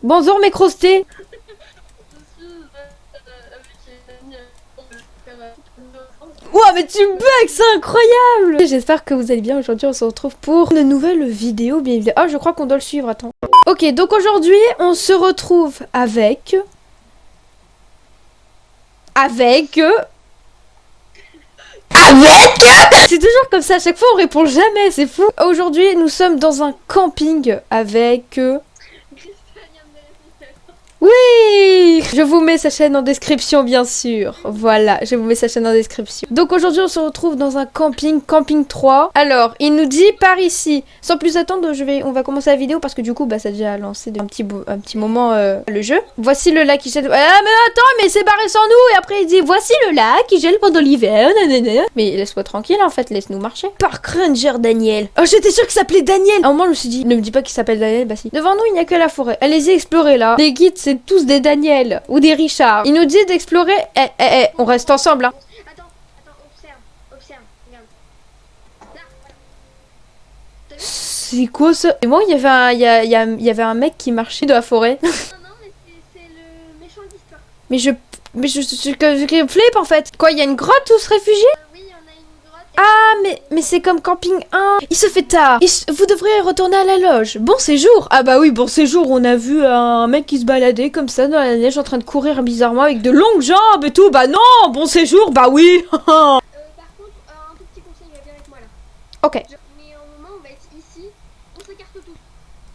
Bonjour mes crostés. Ouah, mais tu bugs, c'est incroyable. J'espère que vous allez bien. Aujourd'hui, on se retrouve pour une nouvelle vidéo, bien évidemment. Ah, je crois qu'on doit le suivre, attends. Ok, donc aujourd'hui, on se retrouve avec... C'est toujours comme ça, à chaque fois on répond jamais, c'est fou. Aujourd'hui, nous sommes dans un camping avec... Oui, je vous mets sa chaîne en description, bien sûr. Voilà, je vous mets sa chaîne en description. Donc aujourd'hui, on se retrouve dans un camping 3. Alors, il nous dit par ici. Sans plus attendre, on va commencer la vidéo parce que du coup, bah, ça a déjà lancé un petit moment le jeu. Voici le lac qui gèle. Ah, mais attends, mais c'est barré sans nous. Et après, il dit voici le lac qui gèle pendant l'hiver. Mais laisse-moi tranquille, en fait, laisse-nous marcher. Park Ranger Daniel. Oh, j'étais sûre qu'il s'appelait Daniel. À un moment, je me suis dit, ne me dis pas qu'il s'appelle Daniel. Bah si. Devant nous, il n'y a que la forêt. Allez-y, explorez là. Les guides, c'est tous des Daniel ou des Richard. Il nous dit d'explorer. On reste ensemble, hein. Attends, observe, regarde. Là, voilà. C'est quoi ça? Et moi, il y avait un mec qui marchait dans la forêt. Non, mais c'est le méchant de l'histoire. Je flippe en fait. Quoi, il y a une grotte où se réfugier? Oui, on a une grotte. Ah, mais c'est comme camping 1. Il se fait tard. Vous devriez retourner à la loge. Bon séjour. Ah bah oui, bon séjour. On a vu un mec qui se baladait comme ça dans la neige en train de courir bizarrement avec de longues jambes et tout. Bah non, bon séjour. Bah oui. Par contre, un tout petit conseil, viens avec moi là. Ok. Mais au moment où on va être ici, on s'écarte tous.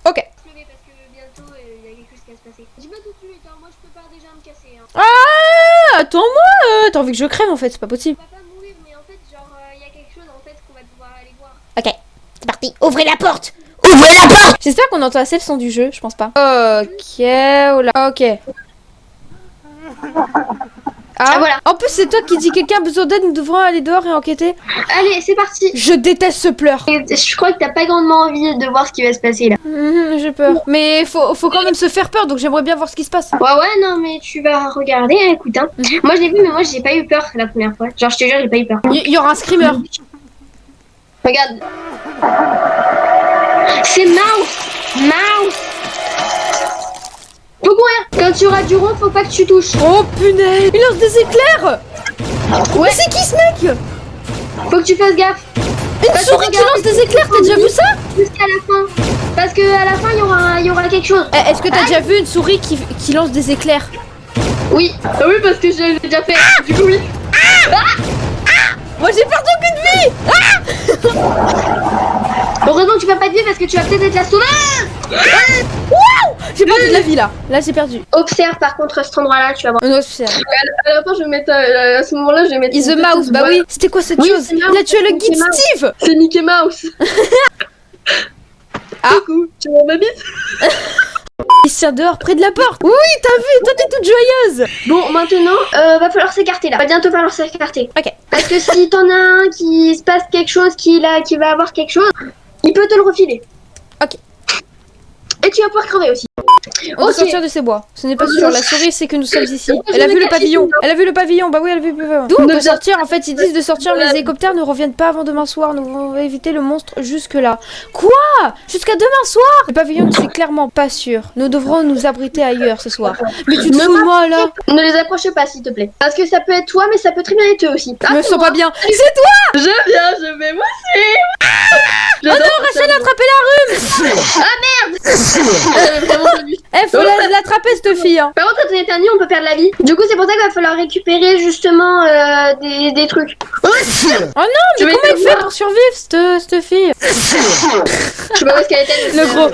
Ok. Je me mets parce que bientôt il y a quelque chose qui va se passer. Dis pas tout de suite, hein, moi je peux pas déjà me casser. Hein. Ah, attends-moi. T'as envie que je crève en fait, c'est pas possible. On va pas mourir, mais en fait, genre, il y a quelque chose en fait qu'on va devoir aller voir. Ok, c'est parti. Ouvrez la porte. J'espère qu'on entend assez le son du jeu, je pense pas. Ok, oula. Ok. Ah, voilà. En plus, c'est toi qui dis quelqu'un a besoin d'aide, nous devrons aller dehors et enquêter. Allez, c'est parti. Je déteste ce pleur. Je crois que t'as pas grandement envie de voir ce qui va se passer là. J'ai peur. Mais faut quand même se faire peur, donc j'aimerais bien voir ce qui se passe. Ouais, non, mais tu vas regarder, hein, écoute. Hein. Moi je l'ai vu, mais moi j'ai pas eu peur la première fois. Genre, je te jure, j'ai pas eu peur. Il y aura un screamer. Regarde. C'est Mouse. Faut courir. Quand tu auras du rond, faut pas que tu touches. Oh punaise. Il lance des éclairs. Ouais. Mais c'est qui ce mec? Faut que tu fasses gaffe. Une souris qui lance des éclairs, t'as déjà vu ça? Jusqu'à la fin. Parce que à la fin, il y aura quelque chose. Est-ce que t'as déjà vu une souris qui lance des éclairs? Oui. Ah oui, parce que je l'ai déjà fait. Du coup, oui. Moi j'ai perdu aucune vie. Heureusement que tu perds pas de vie parce que tu vas peut-être être la sauveur. Waouh. J'ai perdu de la vie là. Là j'ai perdu. Observe par contre cet endroit-là, tu vas voir. On observe. À la fin, je vais mettre à ce moment-là, je vais mettre. Is the mouse, bah oui. C'était quoi cette chose? c'est Il Mouse, a tué le guide Mouse. Steve. C'est Mickey Mouse. Ah. Coucou, tu vois ma bite? Il se tient dehors près de la porte. Oui, t'as vu, toi t'es toute joyeuse. Bon, maintenant, va falloir s'écarter là. Va bientôt falloir s'écarter. Ok. Parce que si t'en as un qui se passe quelque chose, qui va avoir quelque chose, il peut te le refiler. Ok. Et tu vas pouvoir crever aussi. On doit Ok. sortir de ces bois. Ce n'est pas sûr. La souris sait que nous sommes ici. Elle a vu le pavillon. Elle a vu le pavillon. Bah oui, elle a vu le pavillon. D'où on peut sortir. En fait, ils disent de sortir, mais les hélicoptères ne reviennent pas avant demain soir. Nous devons éviter le monstre jusque là. Quoi? Jusqu'à demain soir? Le pavillon, c'est clairement pas sûr. Nous devrons nous abriter ailleurs ce soir. Mais tu te fous de moi là? Ne les approchez pas s'il te plaît. Parce que ça peut être toi, mais ça peut très bien être eux aussi. Je me sens pas bien. C'est toi? Je vais moi aussi. Oh non, Rachel a attrapé la rhume. Faut l'attraper cette fille. Hein. Par contre, quand on est éternué, on peut perdre la vie. Du coup, c'est pour ça qu'il va falloir récupérer justement des trucs. Oh non, mais comment elle fait pour survivre cette fille? Je sais pas où est-ce qu'elle était. Le gros.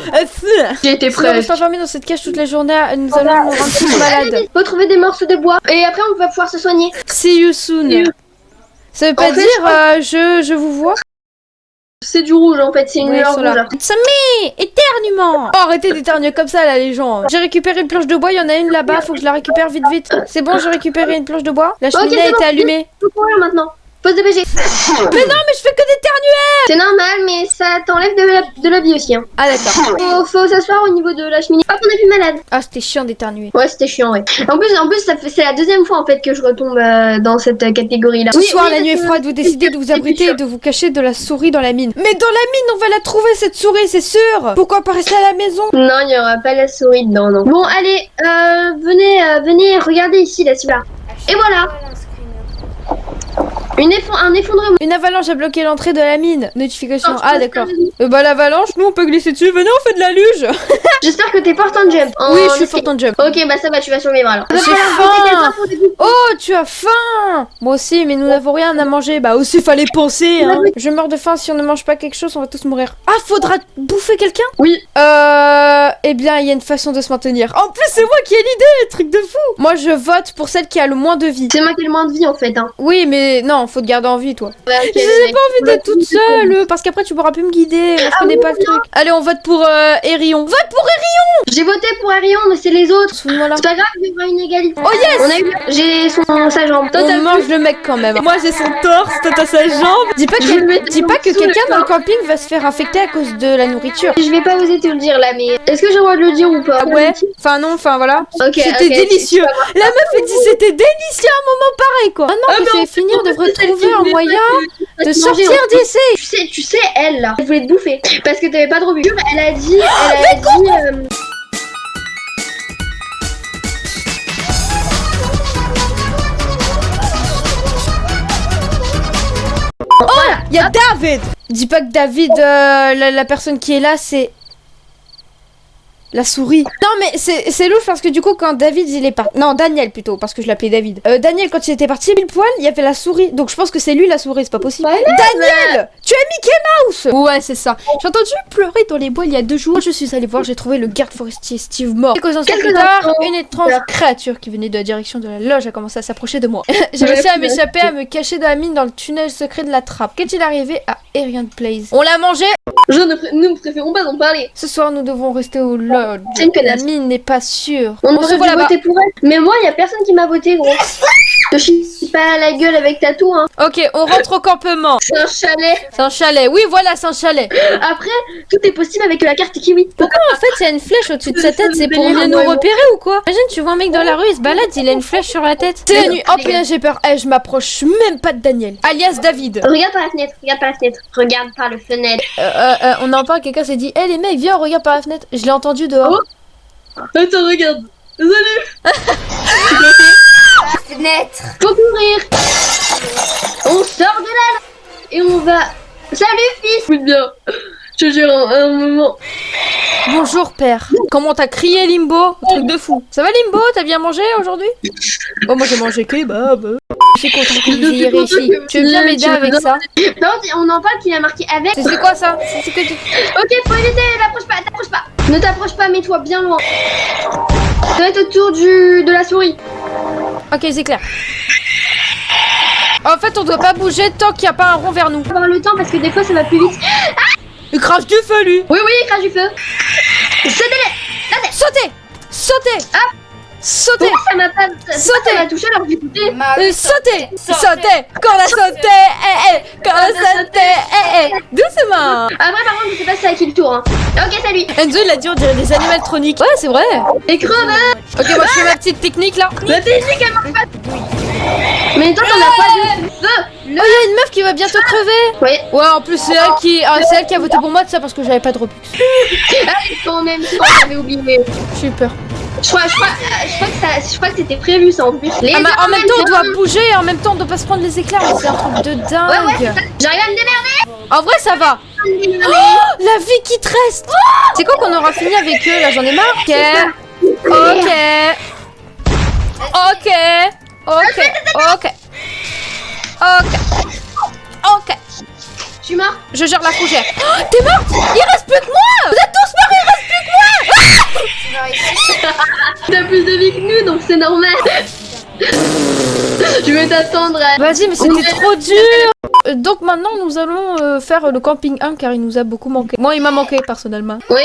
J'ai été Si on prêt. reste enfermé dans cette cage toute la journée, nous allons nous rendre tous malades. Faut trouver des morceaux de bois. Et après, on va pouvoir se soigner. See you soon. Ça veut pas En fait, dire je vous vois. C'est du rouge en fait, c'est une Oui, lueur ils sont là. rouge. It's me, éternuement. Oh, arrêtez d'éternuer comme ça là les gens. J'ai récupéré une planche de bois, il y en a une là-bas, faut que je la récupère vite. C'est bon, j'ai récupéré une planche de bois. La cheminée a c'est été bon. allumée. Faut courir maintenant. Pause de BG. Mais non, mais je fais que d'éternuer. C'est normal, mais ça t'enlève de la vie aussi. Hein. Ah d'accord. Faut s'asseoir au niveau de la cheminée. Hop, on est plus malade. Ah, c'était chiant d'éternuer. Ouais, c'était chiant, ouais. En plus, c'est la deuxième fois en fait que je retombe dans cette catégorie-là. Ce soir, la nuit est froide, vous décidez de vous abriter et de vous cacher de la souris dans la mine. Mais dans la mine, on va la trouver cette souris, c'est sûr. Pourquoi pas rester à la maison? Non, il n'y aura pas la souris dedans, non. Bon, allez, venez, regardez ici, là, celui-là. Et voilà. Un effondrement. Une avalanche a bloqué l'entrée de la mine. Notification. Non, Ah d'accord. Bah l'avalanche, nous on peut glisser dessus. Venez, on fait de la luge. J'espère que t'es fort en jump. Oui, je suis fort en jump. Ok, bah ça va, tu vas survivre alors. J'ai faim. Oh, tu as faim. Moi aussi, mais nous n'avons rien à manger. Bah aussi, fallait penser. Hein. Je meurs de faim. Si on ne mange pas quelque chose, on va tous mourir. Ah, faudra bouffer quelqu'un? Oui. Eh bien, il y a une façon de se maintenir. En plus, c'est moi qui ai l'idée, truc de fou. Moi, je vote pour celle qui a le moins de vie. C'est moi qui ai le moins de vie en fait. Hein. Oui, mais non, faut te garder en vie, toi. Ouais, okay, j'ai pas envie d'être toute seule, parce qu'après tu pourras plus me guider. Je connais pas le truc. Allez, on vote pour Erion. Vote pour Erion. J'ai voté pour Arion, mais c'est les autres. C'est pas grave, il y aura une égalité. Oh yes. J'ai sa jambe. Toi, on mange le mec quand même. Moi, j'ai son torse, toi, t'as sa jambe. Dis pas que quelqu'un dans le camping va se faire infecter à cause de la nourriture. Je vais pas oser te le dire là, mais est-ce que j'ai le droit de le dire ou pas? Ah ouais. Enfin non, enfin voilà. Okay, c'était délicieux. La meuf elle dit c'était délicieux à un moment pareil quoi. Maintenant que c'est fini, on devrait trouver un moyen de sortir d'ici. Tu sais, elle là, elle voulait te bouffer parce que t'avais pas de rebut. Elle a dit, Voilà. Il y a David. Dis pas que David, la personne qui est là, c'est la souris. Non mais c'est louche parce que du coup quand David il est parti... Non Daniel plutôt parce que je l'appelais David. Daniel quand il était parti pile poil il y avait la souris. Donc je pense que c'est lui la souris, c'est pas possible. Ouais, Daniel tu es Mickey Mouse. Ouais c'est ça. J'ai entendu pleurer dans les bois il y a 2 jours. Je suis allée voir, j'ai trouvé le garde forestier Steve mort. Quelques instants plus tard, une étrange créature qui venait de la direction de la loge a commencé à s'approcher de moi. J'ai réussi à m'échapper, à me cacher dans la mine dans le tunnel secret de la trappe. Qu'est-il arrivé à Arian Place? On l'a mangé. Nous préférons pas en parler. Ce soir nous devons rester au lodge. La mine n'est pas sûre. On se voit là-bas. Pour elle. Mais moi, il y a personne qui m'a voté, gros. Je suis pas à la gueule avec ta tour, hein. Ok, on rentre au campement. C'est un chalet. C'est un chalet. Oui, voilà, c'est un chalet. Après, tout est possible avec la carte kiwi. Pourquoi en fait il y a une flèche au-dessus de sa tête? C'est pour mieux nous repérer ou quoi? Imagine, tu vois un mec dans la rue, il se balade, il a une flèche sur la tête. C'est la nuit. Oh putain, j'ai peur. Je m'approche même pas de Daniel. Alias David. Regarde par la fenêtre. Regarde par la fenêtre. Regarde par le fenêtre. On en parle, quelqu'un s'est dit les mecs, viens, on regarde par la fenêtre. Je l'ai entendu dehors. Oh. Attends, regarde. Salut. Fenêtre. Faut courir. On sort de là et on va. Salut fils. Écoute bien. Je te jure un moment. Bonjour père. Comment t'as crié Limbo? Truc de fou. Ça va Limbo? T'as bien mangé aujourd'hui? Oh moi j'ai mangé kebab. Je suis content que vous ayez réussi. Tu veux bien m'aider avec ça? Non, on en parle qu'il a marqué avec. C'est quoi ça? C'est que tu... Ok, faut éviter, t'approche pas. Ne t'approche pas, mets-toi bien loin. Ça va être autour de la souris. Ok, c'est clair. En fait, on doit pas bouger tant qu'il n'y a pas un rond vers nous. On va avoir le temps parce que des fois ça va plus vite. Il crache du feu lui. Oui, il crache du feu. Sautez-les. Sautez. Ah. Sautez. Pourquoi ça m'a pas... Sautez. Ça m'a touché alors que j'ai écouté. Sautez. Quand on a sauté. Doucement. Après par contre je sais pas si c'est à qui le tour hein. Ok salut. Enzo il a dit on dirait des animatroniques. Ouais c'est vrai. Et creveux. Ok moi je fais ma petite technique là. La technique elle marche pas. Mais toi t'en as pas de feu. Oh y'a une meuf qui va bientôt crever. Ouais. Ouais en plus c'est elle qui a voté pour moi de ça parce que j'avais pas de Robux. Quand même j'avais oublié. J'ai eu peur. Je crois que c'était prévu ça en plus. En même temps on doit bouger et en même temps on doit pas se prendre les éclairs. C'est un truc de dingue. Ouais, j'arrive à me démerder. En vrai ça va. Oh, la vie qui te reste. C'est quoi qu'on aura fini avec eux là? J'en ai marre. Ok. Je suis mort. Je gère la fougère. Oh, t'es morte? Il reste plus que moi. Vous êtes tous morts, il reste plus que moi. T'as plus de vie que nous donc c'est normal. Je vais t'attendre. Vas-y mais c'était trop dur. Donc maintenant nous allons faire le camping 1 car il nous a beaucoup manqué. Moi il m'a manqué personnellement. Oui,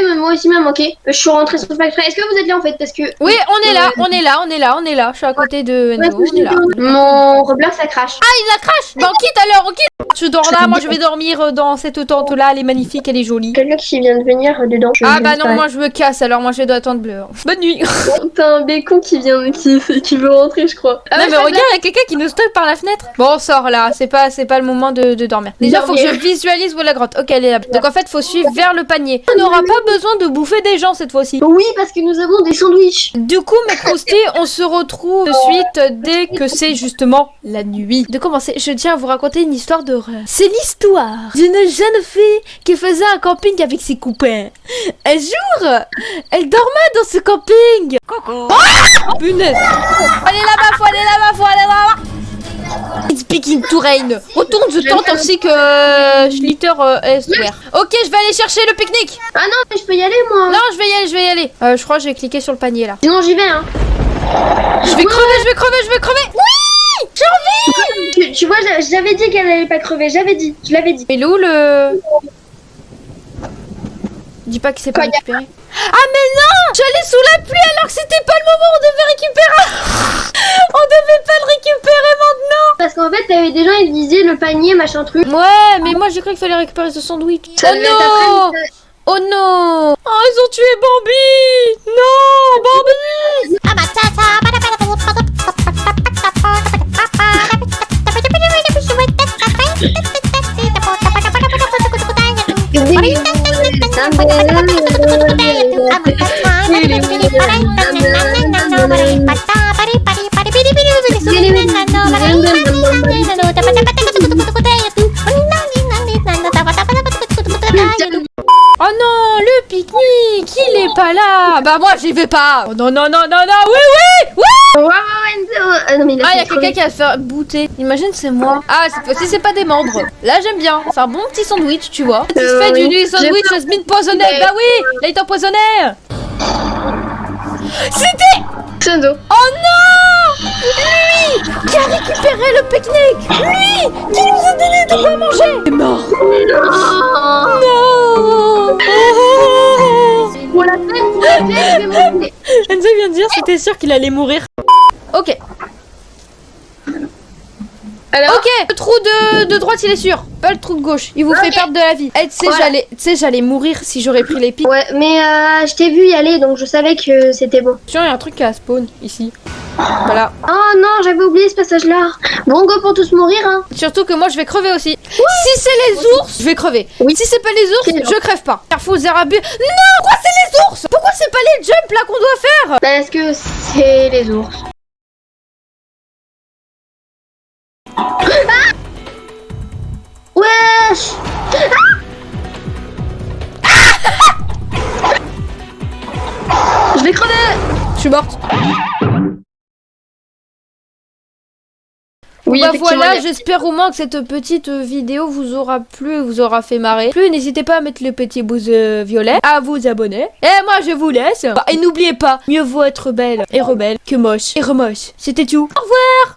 mais moi aussi m'a manqué. Je suis rentrée sur Factory. Est-ce que vous êtes là en fait? Parce que. Oui, on est là. Je suis à côté de Ouais, Enzo, on est là. Mon Roblox ça crache. Ah, il la crache. Bah on quitte alors, on quitte. Tu dors là, moi je vais dormir dans cette tente là, elle est magnifique, elle est jolie. Quelqu'un qui vient de venir dedans. Ah bah non, moi je me casse alors, moi je dois attendre bleu. Bonne nuit. T'as un bécon qui vient, qui veut rentrer, je crois. Non mais regarde, il y a quelqu'un qui nous stocke par la fenêtre. Bon, on sort là, c'est pas le moment de dormir. Déjà, faut que je visualise où est la grotte. Ok, elle est là. Donc en fait, faut suivre vers le panier. On n'aura pas besoin de bouffer des gens cette fois-ci. Oui, parce que nous avons des sandwichs. Du coup, mes croustilles, on se retrouve de suite dès que c'est justement la nuit. De commencer, je tiens à vous raconter une histoire d'horreur. C'est l'histoire d'une jeune fille qui faisait un camping avec ses copains. Un jour, elle dormait dans ce camping. Coucou. Oh punaise. Allez là-bas, faut aller là-bas. It's speaking to rain. Retourne the tent ainsi que Schlitter Elsewhere. Ok, je vais aller chercher le pique-nique. Ah non, mais je peux y aller moi. Non, je vais y aller. Je crois que je vais cliquer sur le panier là. Sinon j'y vais hein. Je vais crever. Oui, j'ai envie. Tu vois, j'avais dit qu'elle allait pas crever, je l'avais dit. Mais où le... Dis pas qu'il s'est pas récupéré. Ah mais non, j'allais sous la pluie alors que c'était pas le moment où on devait récupérer. On devait pas le récupérer maintenant. Parce qu'en fait, t'avais des gens, ils disaient le panier, machin truc. Ouais, mais moi j'ai cru qu'il fallait récupérer ce sandwich. Ça devait être après, mais Oh non. Oh, ils ont tué Bambi. Non, Bambi. Oh non, le pique-nique, il est pas là. Bah moi j'y vais pas. Oh non, oui. Wow, Enzo. Non, mais Ah, il y a quelqu'un qui va se faire booter. Imagine, c'est moi. Ah, cette fois-ci, c'est pas des membres. Là, j'aime bien. C'est un bon petit sandwich, tu vois. Satisfait oui. du sandwich Jasmine empoisonné. Bah oui, là, il est empoisonné. C'était... Enzo. Oh non, lui qui a récupéré le pique-nique. Lui qui nous a donné de quoi manger. Il est mort. Non. Pour la peine, je vais monter. Enzo vient de dire c'était sûr qu'il allait mourir. Ok. Alors, ok, le trou de droite il est sûr, pas le trou de gauche, il vous fait perdre de la vie. Eh, tu sais, j'allais mourir si j'aurais pris les pics. ouais, mais je t'ai vu y aller, donc je savais que c'était bon. Tiens, il y a un truc qui a spawn ici. Voilà. Oh non, j'avais oublié ce passage-là. Bon, go pour tous mourir, hein. Surtout que moi je vais crever aussi. Si c'est les ours, je vais crever. Oui. Si c'est pas les ours, je crève pas. Carrefour Zerabu. Non, pourquoi c'est les ours? Pourquoi c'est pas les jumps là qu'on doit faire? Parce que c'est les ours. Ah wesh. Je vais crever. Je suis morte. Oui, bah effectivement, voilà, j'espère au moins que cette petite vidéo vous aura plu et vous aura fait marrer. Plus, n'hésitez pas à mettre le petit pouce violet, à vous abonner. Et moi, je vous laisse. Et n'oubliez pas, mieux vaut être belle et rebelle que moche et remoche. C'était tout. Au revoir.